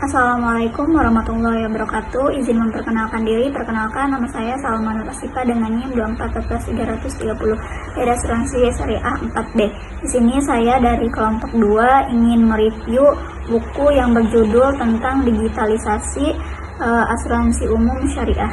Assalamualaikum warahmatullahi wabarakatuh. Izin memperkenalkan diri. Perkenalkan, nama saya Salma Nur Asifa dengan NIM 2414330 dari Asuransi Syariah 4B. Di sini saya dari kelompok 2 ingin mereview buku yang berjudul tentang digitalisasi asuransi umum syariah.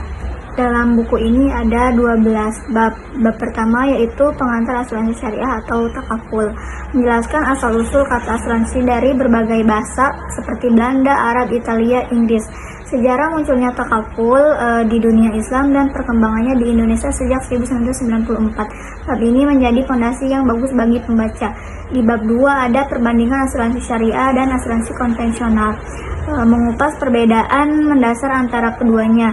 Dalam buku ini ada 12 bab. Bab pertama yaitu pengantar asuransi syariah atau takaful, menjelaskan asal-usul kata asuransi dari berbagai bahasa seperti Belanda, Arab, Italia, Inggris, sejarah munculnya takaful di dunia Islam dan perkembangannya di Indonesia sejak 1994. Bab ini menjadi fondasi yang bagus bagi pembaca. Di bab 2 ada perbandingan asuransi syariah dan asuransi konvensional, mengupas perbedaan mendasar antara keduanya,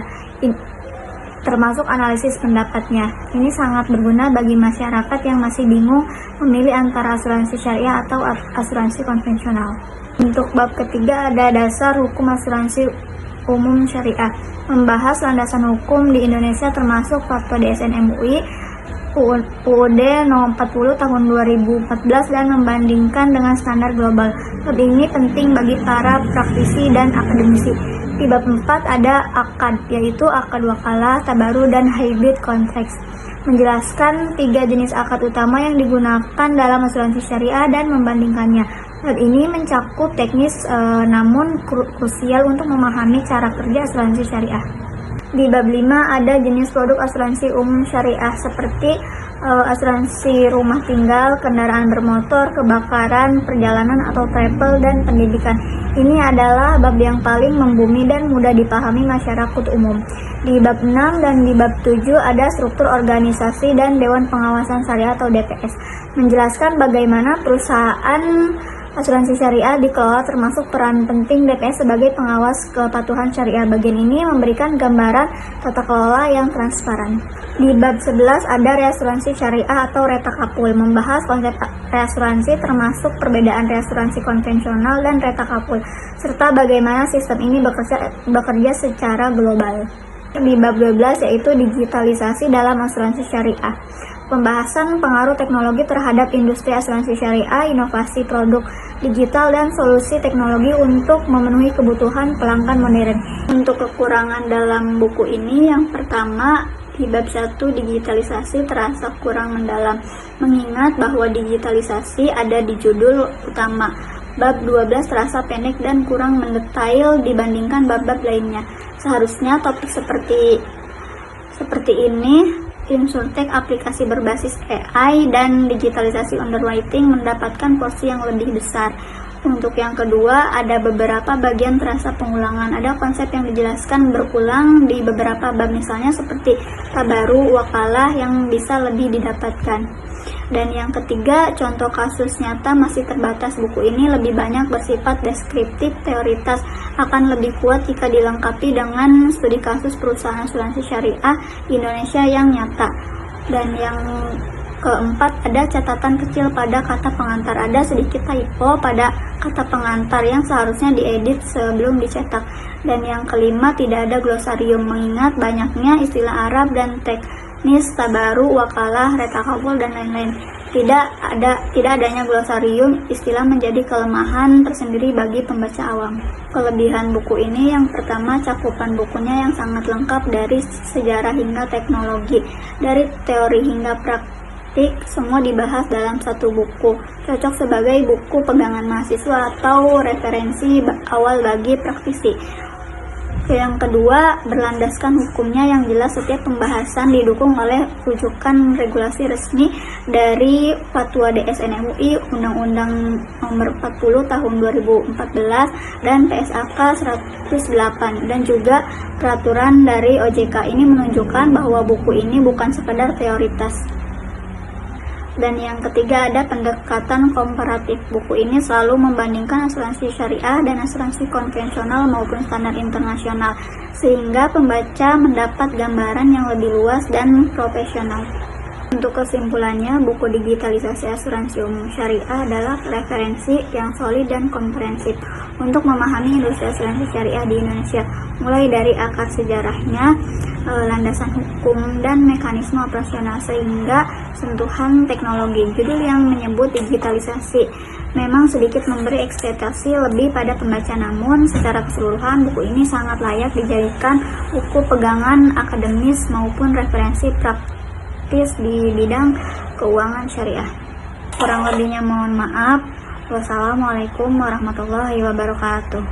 termasuk analisis pendapatnya. Ini sangat berguna bagi masyarakat yang masih bingung memilih antara asuransi syariah atau asuransi konvensional. Untuk bab ketiga ada dasar hukum asuransi umum syariah, membahas landasan hukum di Indonesia termasuk Fatwa DSN MUI UUD No. 40 tahun 2014 dan membandingkan dengan standar global. Bab ini penting bagi para praktisi dan akademisi. Di bab 4 ada akad, yaitu akad wakalah, tabaru, dan hybrid contracts, menjelaskan 3 jenis akad utama yang digunakan dalam asuransi syariah dan membandingkannya. Bab ini mencakup teknis namun krusial untuk memahami cara kerja asuransi syariah. Di bab 5 ada jenis produk asuransi umum syariah seperti asuransi rumah tinggal, kendaraan bermotor, kebakaran, perjalanan atau travel, dan pendidikan. Ini adalah bab yang paling membumi dan mudah dipahami masyarakat umum. Di bab 6 dan di bab 7 ada struktur organisasi dan Dewan Pengawasan Syariah atau DPS, menjelaskan bagaimana perusahaan asuransi syariah dikelola termasuk peran penting DPS sebagai pengawas kepatuhan syariah. Bagian ini memberikan gambaran tata kelola yang transparan. Di bab 11 ada reasuransi syariah atau retakaful, membahas konsep reasuransi termasuk perbedaan reasuransi konvensional dan retakaful, serta bagaimana sistem ini bekerja secara global. Di bab 12 yaitu digitalisasi dalam asuransi syariah, pembahasan pengaruh teknologi terhadap industri asuransi syariah, inovasi produk digital, dan solusi teknologi untuk memenuhi kebutuhan pelanggan modern. Untuk kekurangan dalam buku ini, yang pertama, di bab 1 digitalisasi terasa kurang mendalam, mengingat bahwa digitalisasi ada di judul utama. Bab 12 terasa pendek dan kurang mendetail dibandingkan bab-bab lainnya. Seharusnya topik seperti ini, Insurtech, aplikasi berbasis AI, dan digitalisasi underwriting mendapatkan porsi yang lebih besar. Untuk yang kedua, ada beberapa bagian terasa pengulangan. Ada konsep yang dijelaskan berulang di beberapa bab, misalnya seperti tabaru, wakalah yang bisa lebih didapatkan. Dan yang ketiga, contoh kasus nyata masih terbatas. Buku ini lebih banyak bersifat deskriptif, teoritas, akan lebih kuat jika dilengkapi dengan studi kasus perusahaan asuransi syariah di Indonesia yang nyata. Dan yang keempat, ada catatan kecil pada kata pengantar. Ada sedikit typo pada kata pengantar yang seharusnya diedit sebelum dicetak. Dan yang kelima, tidak ada glosarium, mengingat banyaknya istilah Arab dan teknis tabaru, wakalah, retakaful, dan lain-lain. Tidak adanya glosarium istilah menjadi kelemahan tersendiri bagi pembaca awam. Kelebihan buku ini, yang pertama, cakupan bukunya yang sangat lengkap dari sejarah hingga teknologi, dari teori hingga praktik, semua dibahas dalam satu buku. Cocok sebagai buku pegangan mahasiswa atau referensi awal bagi praktisi. Yang kedua, berlandaskan hukumnya yang jelas. Setiap pembahasan didukung oleh rujukan regulasi resmi dari Fatwa DSN MUI, Undang-Undang Nomor 40 Tahun 2014, dan PSAK 108, dan juga peraturan dari OJK. Ini menunjukkan bahwa buku ini bukan sekadar teoritas. Dan yang ketiga, ada pendekatan komparatif. Buku ini selalu membandingkan asuransi syariah dan asuransi konvensional maupun standar internasional, sehingga pembaca mendapat gambaran yang lebih luas dan profesional. Untuk kesimpulannya, buku digitalisasi asuransi umum syariah adalah referensi yang solid dan komprehensif untuk memahami industri asuransi syariah di Indonesia, mulai dari akar sejarahnya, landasan hukum, dan mekanisme operasional sehingga sentuhan teknologi. Judul yang menyebut digitalisasi memang sedikit memberi ekspektasi lebih pada pembaca, namun secara keseluruhan buku ini sangat layak dijadikan buku pegangan akademis maupun referensi praktis di bidang keuangan syariah. Kurang lebihnya mohon maaf. Wassalamualaikum warahmatullahi wabarakatuh.